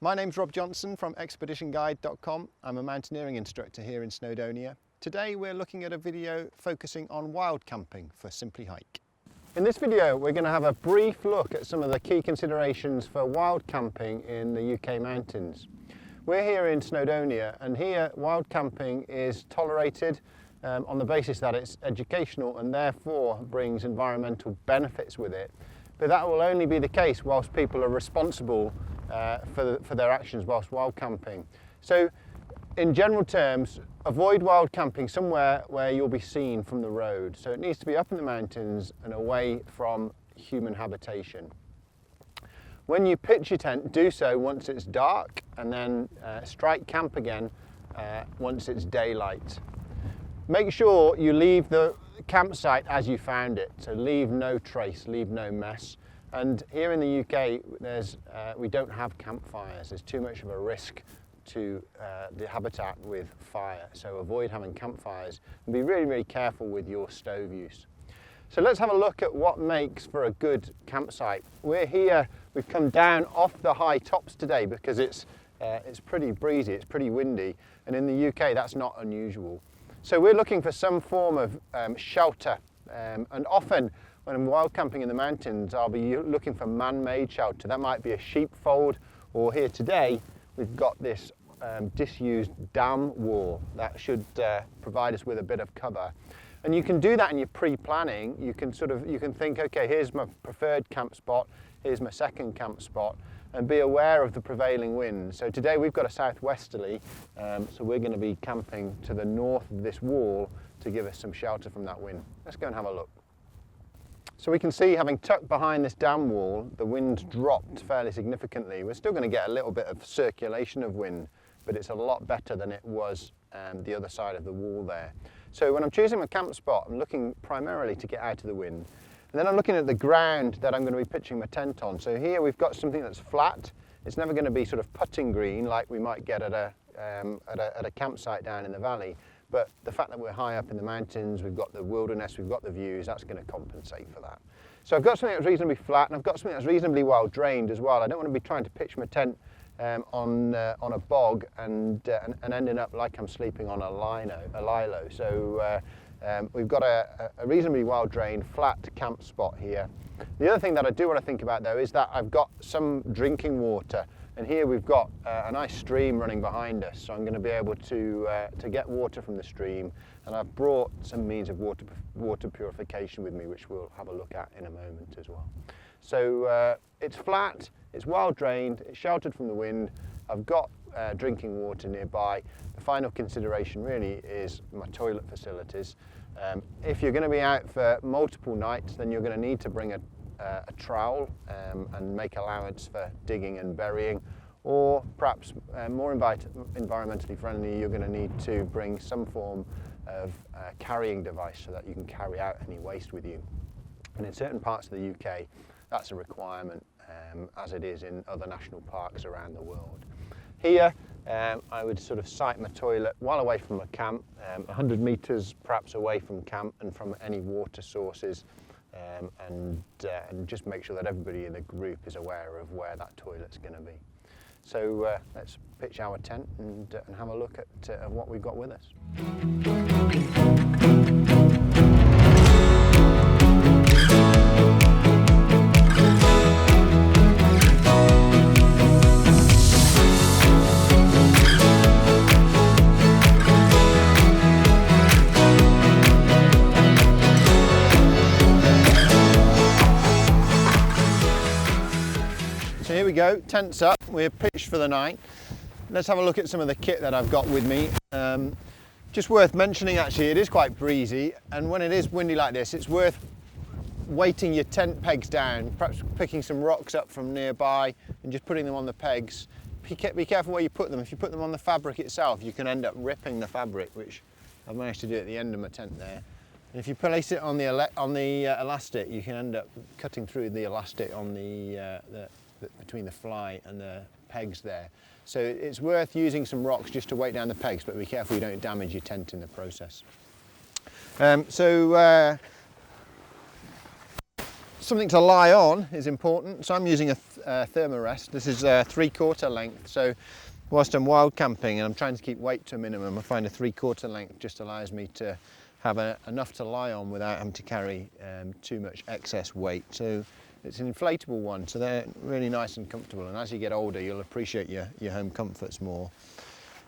My name's Shaun Johnson from expeditionguide.com. I'm a mountaineering instructor here in Snowdonia. Today we're looking at a video focusing on wild camping for Simply Hike. In this video we're going to have a brief look at some of the key considerations for wild camping in the UK mountains. We're here in Snowdonia, and here wild camping is tolerated on the basis that it's educational and therefore brings environmental benefits with it. But that will only be the case whilst people are responsible for their actions whilst wild camping. So in general terms, avoid wild camping somewhere where you'll be seen from the road. So it needs to be up in the mountains and away from human habitation. When you pitch your tent, do so once it's dark, and then strike camp again once it's daylight. Make sure you leave the campsite as you found it, so leave no trace, leave no mess. And here in the UK, we don't have campfires. There's too much of a risk to the habitat with fire, so avoid having campfires and be really, really careful with your stove use. So let's have a look at what makes for a good campsite. We're here, we've come down off the high tops today because it's pretty breezy, it's pretty windy, and in the UK that's not unusual. So we're looking for some form of shelter, and often when I'm wild camping in the mountains I'll be looking for man-made shelter. That might be a sheepfold, or here today we've got this disused dam wall that should provide us with a bit of cover. And you can do that in your pre-planning. You can think, okay, here's my preferred camp spot, here's my second camp spot, and be aware of the prevailing wind. So today we've got a southwesterly, so we're going to be camping to the north of this wall to give us some shelter from that wind. Let's go and have a look. So we can see, having tucked behind this dam wall, the wind's dropped fairly significantly. We're still going to get a little bit of circulation of wind, but it's a lot better than it was the other side of the wall there. So when I'm choosing my camp spot, I'm looking primarily to get out of the wind. And then I'm looking at the ground that I'm going to be pitching my tent on. So here we've got something that's flat. It's never going to be sort of putting green like we might get at a campsite down in the valley. But the fact that we're high up in the mountains, we've got the wilderness, we've got the views, that's going to compensate for that. So I've got something that's reasonably flat, and I've got something that's reasonably well drained as well. I don't want to be trying to pitch my tent on a bog and ending up like I'm sleeping on a lilo. So we've got a reasonably well drained flat camp spot here. The other thing that I do want to think about though is that I've got some drinking water, and here we've got a nice stream running behind us, so I'm going to be able to get water from the stream, and I've brought some means of water purification with me, which we'll have a look at in a moment as well. So it's flat, it's well drained, it's sheltered from the wind, I've got drinking water nearby. The final consideration really is my toilet facilities. If you're going to be out for multiple nights, then you're going to need to bring a trowel and make allowance for digging and burying, or perhaps more environmentally friendly, you're going to need to bring some form of carrying device so that you can carry out any waste with you. And in certain parts of the UK that's a requirement, as it is in other national parks around the world. Here I would sort of site my toilet well away from a camp, 100 metres perhaps away from camp and from any water sources, and just make sure that everybody in the group is aware of where that toilet's going to be. So let's pitch our tent and have a look at what we've got with us. So here we go, tent's up, we're pitched for the night. Let's have a look at some of the kit that I've got with me. Just worth mentioning actually, it is quite breezy, and when it is windy like this, it's worth weighting your tent pegs down, perhaps picking some rocks up from nearby and just putting them on the pegs. Be careful where you put them. If you put them on the fabric itself, you can end up ripping the fabric, which I've managed to do at the end of my tent there. And if you place it on the elastic, you can end up cutting through the elastic on between the fly and the pegs there. So it's worth using some rocks just to weight down the pegs, but be careful you don't damage your tent in the process. So Something to lie on is important, so I'm using a thermarest. This is a 3/4 length, so whilst I'm wild camping and I'm trying to keep weight to a minimum, I find a 3/4 length just allows me to have enough to lie on without having to carry too much excess weight. So it's an inflatable one, so they're really nice and comfortable, and as you get older you'll appreciate your home comforts more.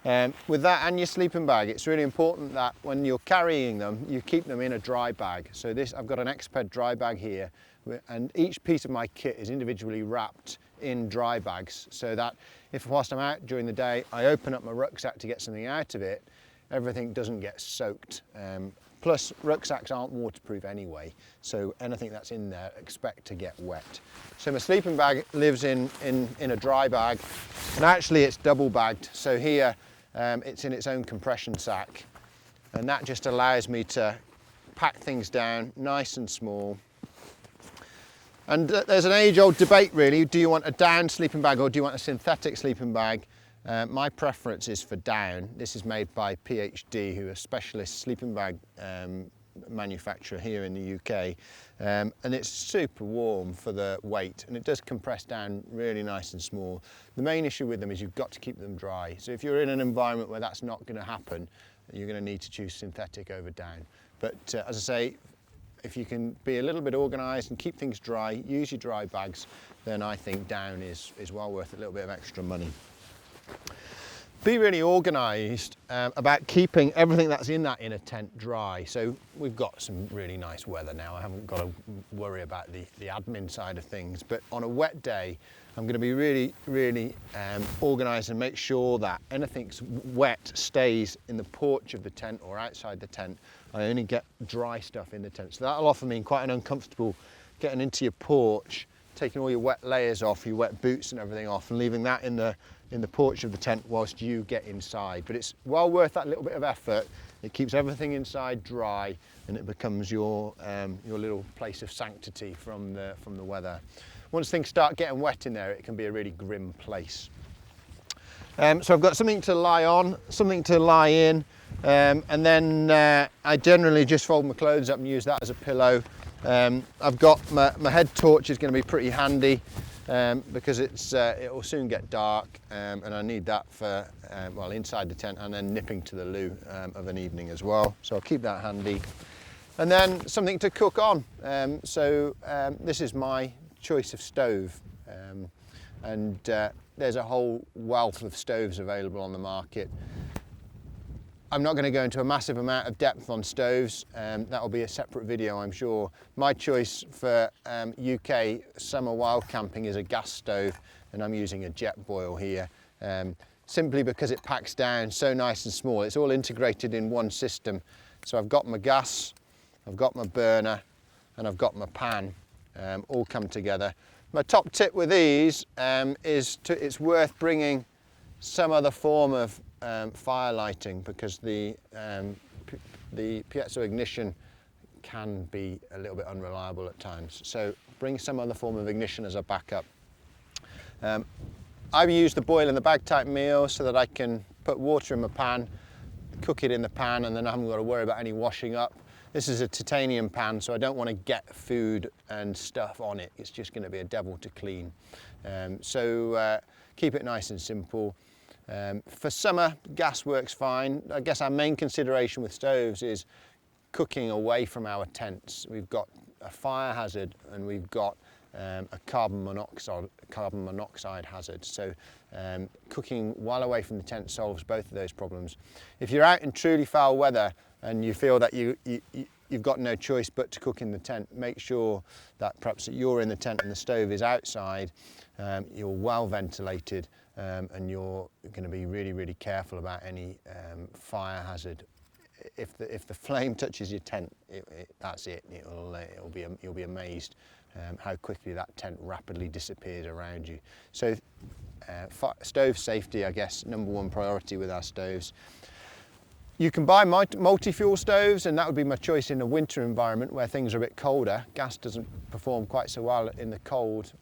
With that and your sleeping bag, it's really important that when you're carrying them, you keep them in a dry bag. So I've got an Exped dry bag here, and each piece of my kit is individually wrapped in dry bags, so that whilst I'm out during the day, I open up my rucksack to get something out of it, everything doesn't get soaked. Plus, rucksacks aren't waterproof anyway, so anything that's in there, expect to get wet. So my sleeping bag lives in a dry bag, and actually it's double bagged. So here, it's in its own compression sack, and that just allows me to pack things down nice and small. And there's an age-old debate really, do you want a down sleeping bag or do you want a synthetic sleeping bag? My preference is for down. This is made by PhD, who are a specialist sleeping bag manufacturer here in the UK, and it's super warm for the weight, and it does compress down really nice and small. The main issue with them is you've got to keep them dry. So if you're in an environment where that's not going to happen, you're going to need to choose synthetic over down. But as I say, if you can be a little bit organised and keep things dry, use your dry bags, then I think down is well worth a little bit of extra money. Be really organised about keeping everything that's in that inner tent dry. So we've got some really nice weather now. I haven't got to worry about the admin side of things, but on a wet day, I'm going to be really organised and make sure that anything wet stays in the porch of the tent or outside the tent. I only get dry stuff in the tent. So that'll often mean quite an uncomfortable getting into your porch, taking all your wet layers off, your wet boots and everything off, and leaving that in the porch of the tent whilst you get inside. But it's well worth that little bit of effort. It keeps everything inside dry, and it becomes your little place of sanctity from the weather. Once things start getting wet in there, it can be a really grim place. So I've got something to lie on, something to lie in, and then I generally just fold my clothes up and use that as a pillow. I've got my head torch is going to be pretty handy because it will soon get dark, and I need that for well, inside the tent and then nipping to the loo of an evening as well. So I'll keep that handy. And then something to cook on. This is my choice of stove, and there's a whole wealth of stoves available on the market. I'm not going to go into a massive amount of depth on stoves, that will be a separate video I'm sure. My choice for UK summer wild camping is a gas stove, and I'm using a jet boil here, simply because it packs down so nice and small. It's all integrated in one system. So I've got my gas, I've got my burner, and I've got my pan, all come together. My top tip with these is it's worth bringing some other form of fire lighting, because the piezo ignition can be a little bit unreliable at times. So bring some other form of ignition as a backup. I've used the boil in the bag type meal so that I can put water in my pan, cook it in the pan, and then I haven't got to worry about any washing up. This is a titanium pan, so I don't want to get food and stuff on it. It's just going to be a devil to clean. Keep it nice and simple. For summer, gas works fine. I guess our main consideration with stoves is cooking away from our tents. We've got a fire hazard and we've got a carbon monoxide hazard. So cooking well away from the tent solves both of those problems. If you're out in truly foul weather and you feel that you've got no choice but to cook in the tent, make sure that perhaps you're in the tent and the stove is outside, you're well ventilated, and you're going to be really careful about any fire hazard. If the flame touches your tent, that's it. You'll be amazed how quickly that tent rapidly disappears around you. So stove safety, I guess, #1 priority with our stoves. You can buy multi-fuel stoves, and that would be my choice in a winter environment where things are a bit colder. Gas doesn't perform quite so well in the cold,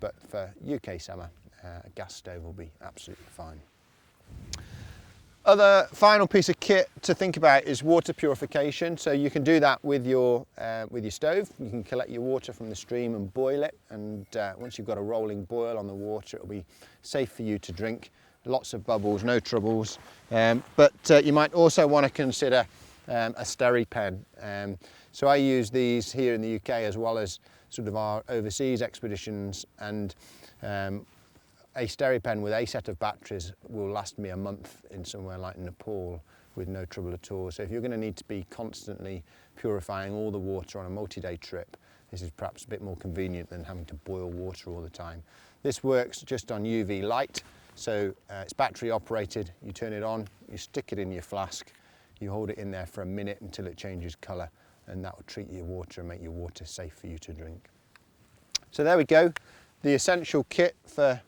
but for UK summer, a gas stove will be absolutely fine. Other final piece of kit to think about is water purification. So you can do that with your stove. You can collect your water from the stream and boil it, and once you've got a rolling boil on the water, it'll be safe for you to drink. Lots of bubbles, no troubles. But you might also want to consider a SteriPen. So I use these here in the UK as well as sort of our overseas expeditions, and a SteriPen with a set of batteries will last me a month in somewhere like Nepal with no trouble at all. So if you're going to need to be constantly purifying all the water on a multi-day trip, this is perhaps a bit more convenient than having to boil water all the time. This works just on UV light, so it's battery operated. You turn it on, you stick it in your flask, you hold it in there for a minute until it changes colour, and that will treat your water and make your water safe for you to drink. So there we go, the essential kit for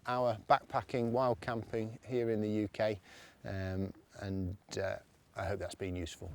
our backpacking wild camping here in the UK, and I hope that's been useful.